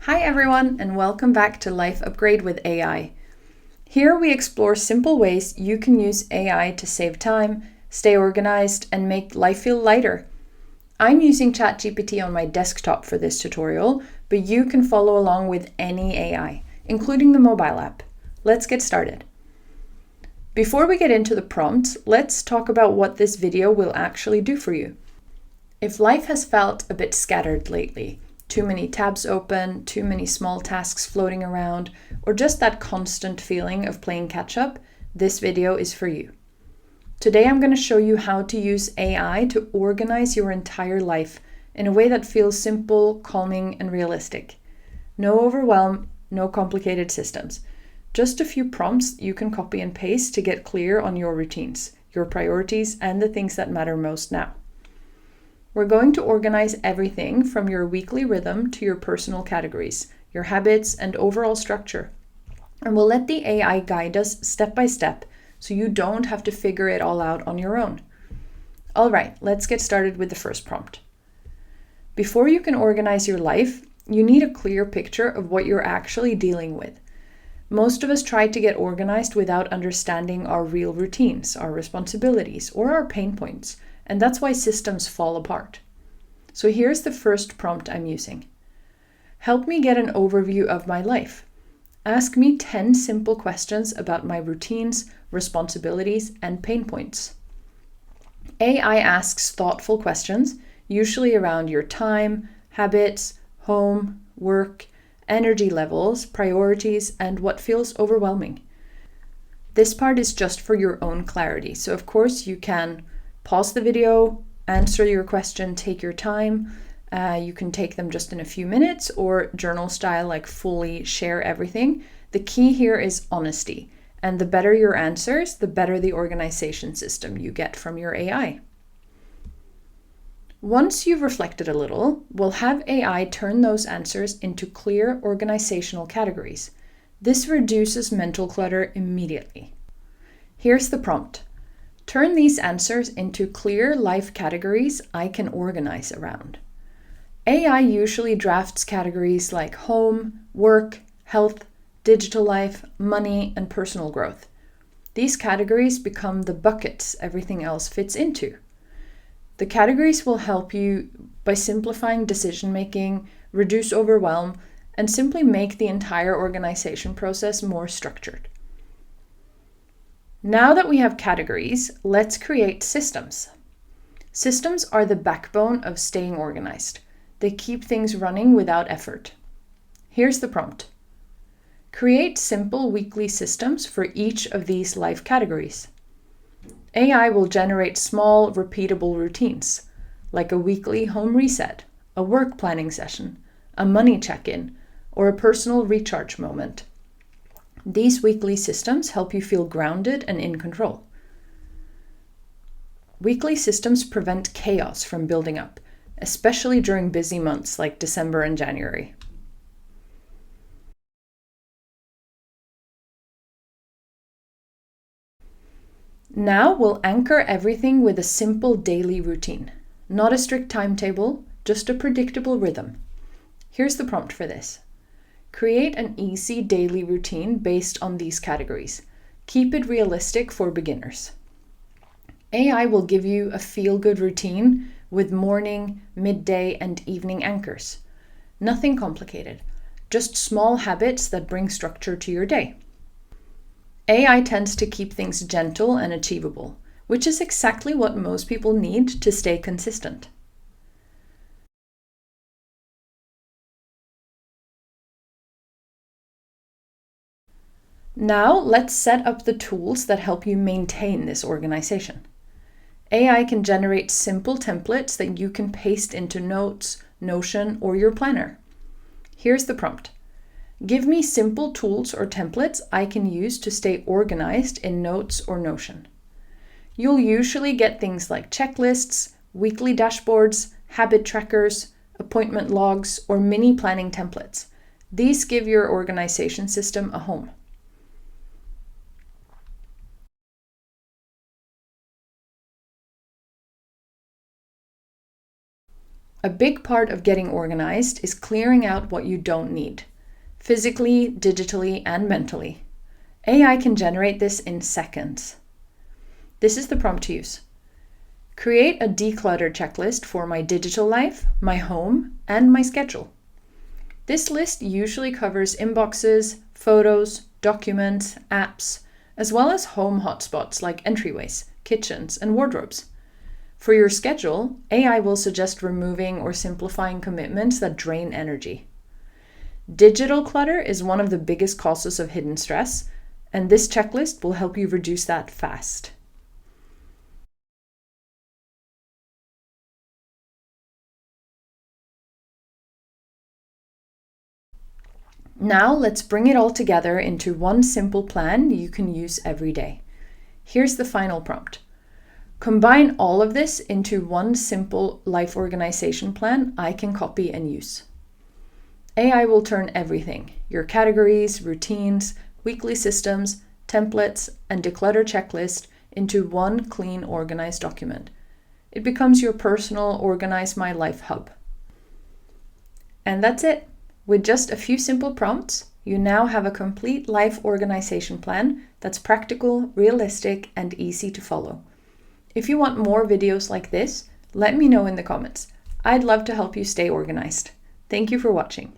Hi everyone, and welcome back to Life Upgrade with AI. Here we explore simple ways you can use AI to save time, stay organized, and make life feel lighter. I'm using ChatGPT on my desktop for this tutorial, but you can follow along with any AI, including the mobile app. Let's get started. Before we get into the prompts, let's talk about what this video will actually do for you. If life has felt a bit scattered lately, too many tabs open, too many small tasks floating around, or just that constant feeling of playing catch up, this video is for you. Today I'm going to show you how to use AI to organize your entire life in a way that feels simple, calming, and realistic. No overwhelm, no complicated systems. Just a few prompts you can copy and paste to get clear on your routines, your priorities, and the things that matter most now. We're going to organize everything from your weekly rhythm to your personal categories, your habits, and overall structure. And we'll let the AI guide us step by step so you don't have to figure it all out on your own. All right, let's get started with the first prompt. Before you can organize your life, you need a clear picture of what you're actually dealing with. Most of us try to get organized without understanding our real routines, our responsibilities, or our pain points. And that's why systems fall apart. So here's the first prompt I'm using. Help me get an overview of my life. Ask me 10 simple questions about my routines, responsibilities, and pain points. AI asks thoughtful questions, usually around your time, habits, home, work, energy levels, priorities, and what feels overwhelming. This part is just for your own clarity. So of course you can pause the video, answer your question, take your time. You can take them just in a few minutes or journal style, like fully share everything. The key here is honesty. And the better your answers, the better the organization system you get from your AI. Once you've reflected a little, we'll have AI turn those answers into clear organizational categories. This reduces mental clutter immediately. Here's the prompt. Turn these answers into clear life categories I can organize around. AI usually drafts categories like home, work, health, digital life, money, and personal growth. These categories become the buckets everything else fits into. The categories will help you by simplifying decision making, reduce overwhelm, and simply make the entire organization process more structured. Now that we have categories, let's create systems. Systems are the backbone of staying organized. They keep things running without effort. Here's the prompt. Create simple weekly systems for each of these life categories. AI will generate small, repeatable routines, like a weekly home reset, a work planning session, a money check-in, or a personal recharge moment. These weekly systems help you feel grounded and in control. Weekly systems prevent chaos from building up, especially during busy months like December and January. Now we'll anchor everything with a simple daily routine. Not a strict timetable, just a predictable rhythm. Here's the prompt for this. Create an easy daily routine based on these categories. Keep it realistic for beginners. AI will give you a feel-good routine with morning, midday, and evening anchors. Nothing complicated, just small habits that bring structure to your day. AI tends to keep things gentle and achievable, which is exactly what most people need to stay consistent. Now let's set up the tools that help you maintain this organization. AI can generate simple templates that you can paste into Notes, Notion, or your planner. Here's the prompt. Give me simple tools or templates I can use to stay organized in Notes or Notion. You'll usually get things like checklists, weekly dashboards, habit trackers, appointment logs, or mini planning templates. These give your organization system a home. A big part of getting organized is clearing out what you don't need, physically, digitally, and mentally. AI can generate this in seconds. This is the prompt to use. Create a declutter checklist for my digital life, my home, and my schedule. This list usually covers inboxes, photos, documents, apps, as well as home hotspots like entryways, kitchens, and wardrobes. For your schedule, AI will suggest removing or simplifying commitments that drain energy. Digital clutter is one of the biggest causes of hidden stress, and this checklist will help you reduce that fast. Now let's bring it all together into one simple plan you can use every day. Here's the final prompt. Combine all of this into one simple life organization plan I can copy and use. AI will turn everything, your categories, routines, weekly systems, templates, and declutter checklist into one clean, organized document. It becomes your personal Organize My Life hub. And that's it. With just a few simple prompts, you now have a complete life organization plan that's practical, realistic, and easy to follow. If you want more videos like this, let me know in the comments. I'd love to help you stay organized. Thank you for watching.